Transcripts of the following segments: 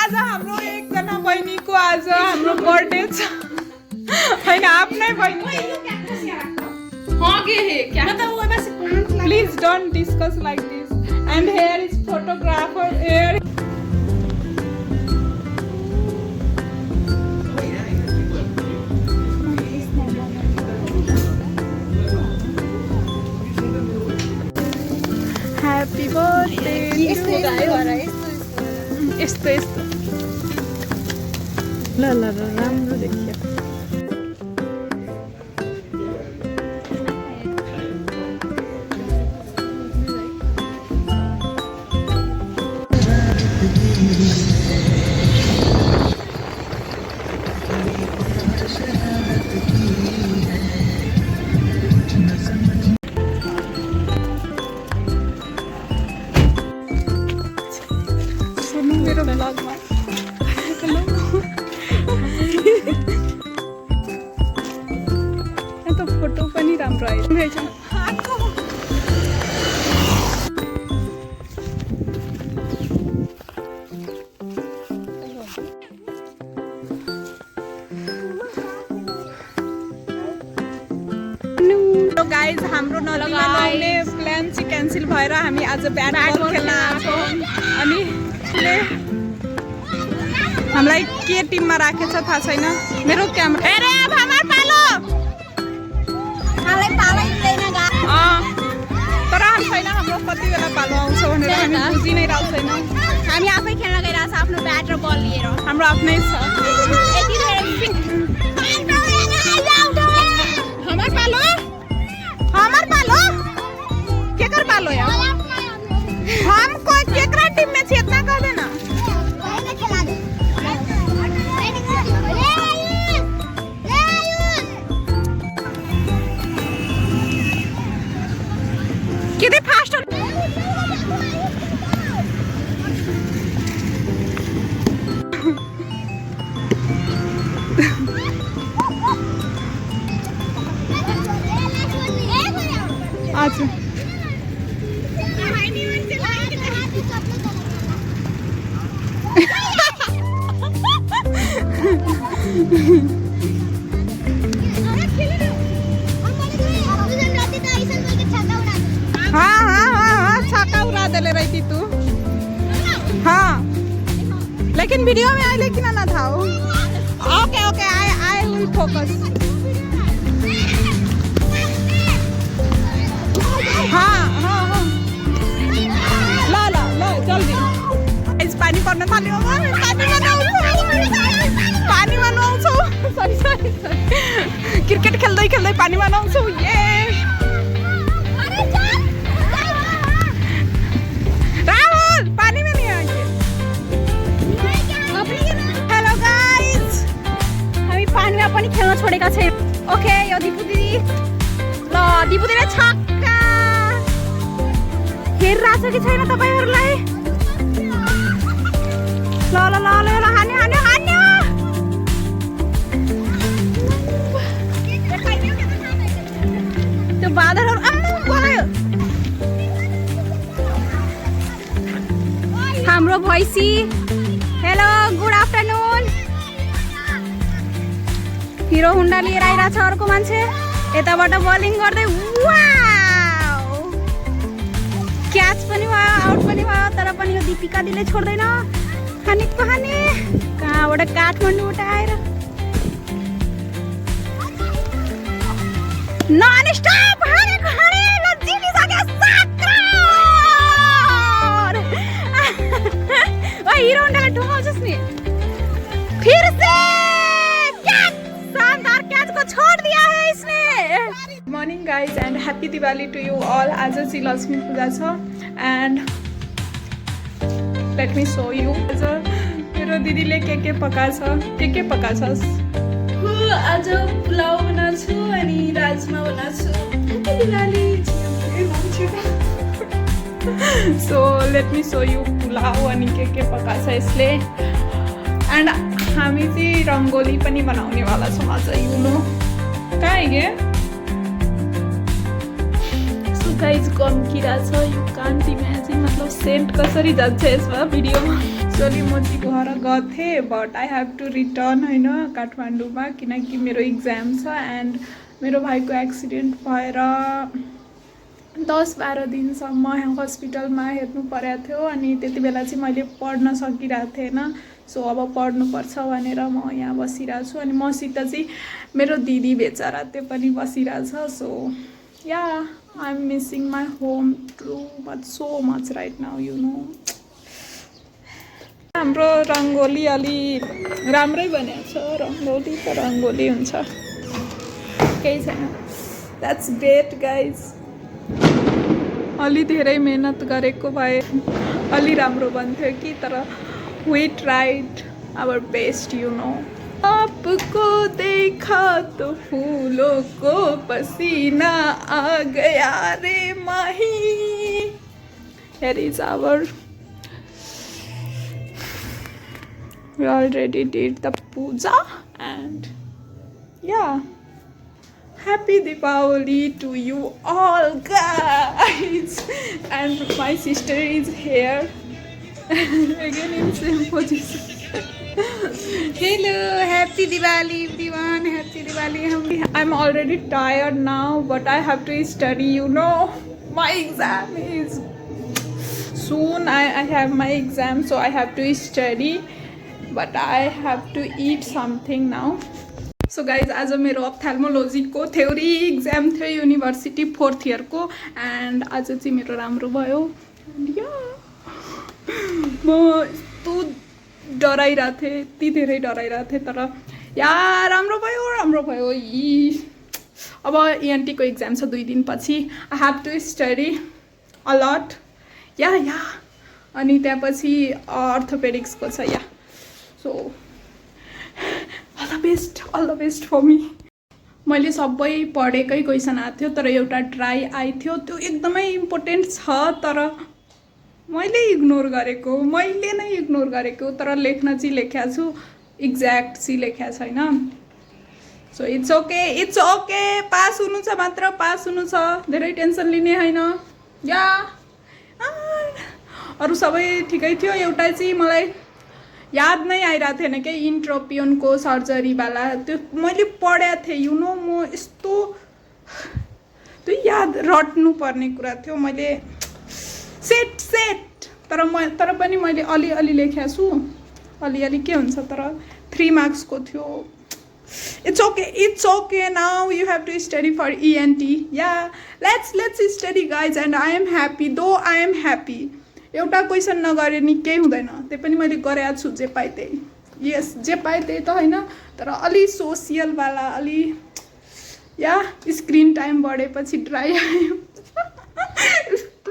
आज हाम्रो एकजना बहिनीको आज हाम्रो बर्थडे छ हैन आफ्नै बहिनी please don't discuss like this and here is photographer here Happy birthday. यस्तो ल राम्रो देखियो मेरो ब्लगमा त फोटो पनि राम्रो आइरहेछ गाइज हाम्रो नदीमा आउने प्लान चाहिँ क्यान्सल भएर हामी आज ब्याट बल खेल्न आएको अनि हामीलाई के टिममा राखेछ थाहा छैन मेरो क्यामेरा अरे भामा पालो हालै पालै दिदैन गा तर छैन हाम्रो कति बेला पालो आउँछ भनेर हामी बुझि नै रहेको छैन हामी आफै खेल्न गइरहेछ आफ्नो ब्याट र बल लिएर हाम्रो आफ्नै छ हमार पालो केकर पालो यार हम कोई केकरा टीम में छे इतना कह देना कितने फास्ट आज हाँ छक्का उड़ा देले रही थी तू हाँ लेकिन वीडियो में आई लेकिन ना था okay okay I will focus हाँ हाँ हाँ ला ला ला जल्दी इस पानी पर्न थाल्यो पानीमा नुहाउँछौ सरी सरी क्रिकेट खेल्दै खेल्दै पानीमा नुहाउँछौ ये राहुल पानी में नहीं आएंगे हेलो गाइस हामी पानीमा पनि खेल्न छोडेका छैन ओके यो दिपु दिदी ल दिपु दिदी छक्का हेरिरहेछ कि छैन तपाईहरुलाई ल ल ल ल हान्यो हान्यो हान्यो त्यो बादलहरु आम्म गयो हाम्रो भैसी हेलो गुड आफ्टरनुन हिरो हुन्डा लिएर आइरहेछ अर्को मान्छे यताबाट बलिङ गर्दै वाउ क्याच पनि भयो आउट पनि भयो तर पनि यो दीपिका दिले छोड्दैन हानेको हाने कहाँबाट काठमाडौँबाट आएर नन स्टप हानेको हाने ल जितिसक्यो साक्रार ओइ हिरो हुन्डाले ढुङ्गाउँछस् नि फिर से कैच शानदार कैच को छोड़ दिया है इसने morning guys and happy Diwali to you all आज चाहिँ लक्ष्मी पूजा छ and let me show you आज मेरो दिदीले के पकाछस् आज पुलाव बनाछु अनि राजमा बनाछु happy Diwali so let me show you pulao अनि के पकाछ यसले एंड हामी चाहिँ रंगोली पनि बनाउने वाला छौं आज यु नो कहाँ है सो गाइज गम्किरा छ यु कान्ट इमेजिन मतलब सेन्ट कसरी जान्छ यसमा भिडियोमा एक्चुअली म चाहिँ घर गएको but I have to return होइन काठमाडौँमा किनकि मेरो इक्जाम छ एन्ड मेरो भाइको एक्सिडेन्ट भएर 10-12 दिनसम्म हस्पिटलमा हेर्नु परेको थियो अनि त्यति बेला चाहिँ मैले पढ्न सकिरहेको थिएन सो अब पढ्नुपर्छ भनेर म यहाँ बसिरहेको छु अनि मसित चाहिँ मेरो दिदी बेचारा त्यो पनि बसिरहेछ so yeah I am missing my home too much so much right now you know हाम्रो रङ्गोली अलि राम्रै बनेको छ रङ्गोली त रङ्गोली हुन्छ केही छैन द्याट्स ग्रेट गाइज अलि धेरै मेहनत गरेको भए अलि राम्रो बन्थ्यो कि तर we tried our best you know आपको देखा तो फूलों को पसीना आ गया रे माही here is our we already did the puja and yeah happy Deepavali to you all guys and my sister is here again in same position hello happy Diwali everyone happy Diwali I'm already tired now but I have to study you know my exam is soon I have my exam so I have to study but I have to eat something now so guys आज मेरो अप्थाल्मोलोजी को theory exam थियो university 4th year को and आज चाहिँ मेरो राम्रो भयो म यस्तो डराइरहेको थिएँ यति धेरै डराइरहेको थिएँ तर या राम्रो भयो अब ENT को एक्जाम छ 2 दिन पछि I have to study a lot या अनि त्यसपछि अर्थोपेडिक्स को छ या so all the best for me मैले सबै पढेकै क्वेसन आएको थियो तर एउटा ट्राई आएको थियो त्यो एकदमै इम्पोर्टेन्ट छ तर मैले नै इग्नोर गरेको तर लेख्न चाहिँ लेखेको छु एक्ज्याक्ट चाहिँ लेखेको छैन सो इट्स ओके पास हुनु छ मात्र पास हुनु छ धेरै टेन्सन लिने होइन या अरू सबै ठिकै थियो एउटा चाहिँ मलाई याद नै आइरहेको थिएन क्या इन्ट्रोपियनको सर्जरीवाला त्यो मैले पढेको थिएँ यु नो म यस्तो त्यो याद रट्नु पर्ने कुरा थियो मैले सेट तर पनि मैले अलि लेखेको छु अलि के हुन्छ तर 3 मार्क्सको थियो it's okay now you have to study for ENT yeah let's study guys and I am happy though I am happy एउटा क्वेसन नगरे नि केही हुँदैन त्यो पनि मैले गरेको छु जे पाए त्यही यस जे पाए त्यही त होइन तर अलि सोसियलवाला अलि या स्क्रिन टाइम बढेपछि ड्राई आयो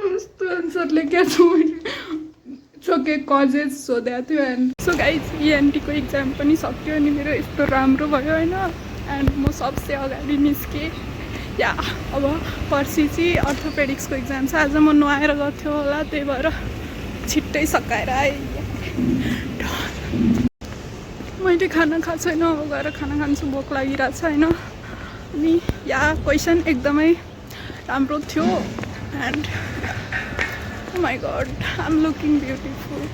यस्तो आन्सर लेखेको छु मैले कजेस सोधेको थियो एन्ड सो गाइज ENT को एक्जाम पनि सक्यो अनि मेरो यस्तो राम्रो भयो होइन एन्ड म सबसे अगाडि निस्केँ या अब पर्सि चाहिँ अर्थोपेडिक्सको एक्जाम छ आज म नुहाएर गएको थियो होला त्यही भएर छिट्टै सकाएर आएँ मैले खाना खाएको छैन अब गएर खाना खान्छु भोक लागिरहेको छ होइन अनि या क्वेसन एकदमै राम्रो थियो and oh my god I am looking beautiful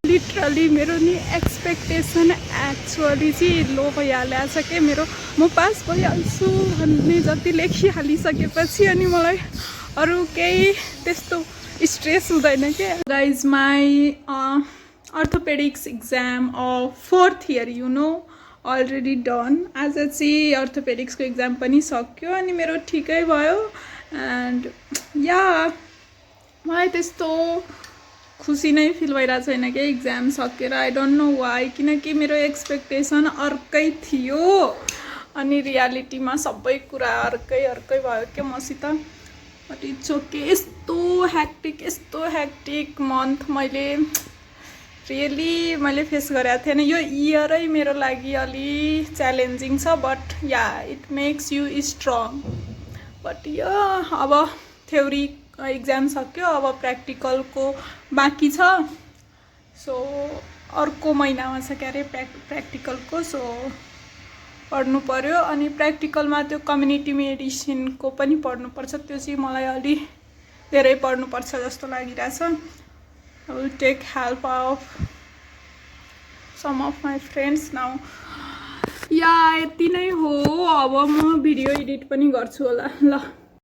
literally मेरो नि एक्सपेक्टेसन एक्चुअली चाहिँ लो भइहालेको छ कि मेरो म पास भइहाल्छु भन्ने जति लेखिहालिसकेपछि अनि मलाई अरू केही त्यस्तो स्ट्रेस हुँदैन क्या guys my orthopaedics exam of 4th year you know already done आज चाहिँ अर्थोपेडिक्सको एक्जाम पनि सक्यो अनि मेरो ठिकै भयो एन्ड या मलाई त्यस्तो खुसी नै फिल भइरहेको छैन कि एक्जाम सकेर आई डोन्ट नो वाइ किनकि मेरो एक्सपेक्टेसन अर्कै थियो अनि रियालिटीमा सबै कुरा अर्कै भयो क्या मसित बट इट्स ओके यस्तो ह्याक्टिक मन्थ मैले फेस गरेको थिएन यो इयरै मेरो लागि अलि च्यालेन्जिङ छ but yeah it makes you strong but यो अब थ्योरी एक्जाम सक्यो अब प्र्याक्टिकलको बाँकी छ सो अर्को महिनामा छ क्या अरे प्र्याक्टिकलको सो पढ्नु पर्यो अनि प्र्याक्टिकलमा त्यो कम्युनिटी मेडिसिनको पनि पढ्नुपर्छ त्यो चाहिँ मलाई अलि धेरै पढ्नुपर्छ जस्तो लागिरहेछ I will take help of some of my friends now. Yeah यति नै हो अब म भिडियो एडिट पनि गर्छु होला ल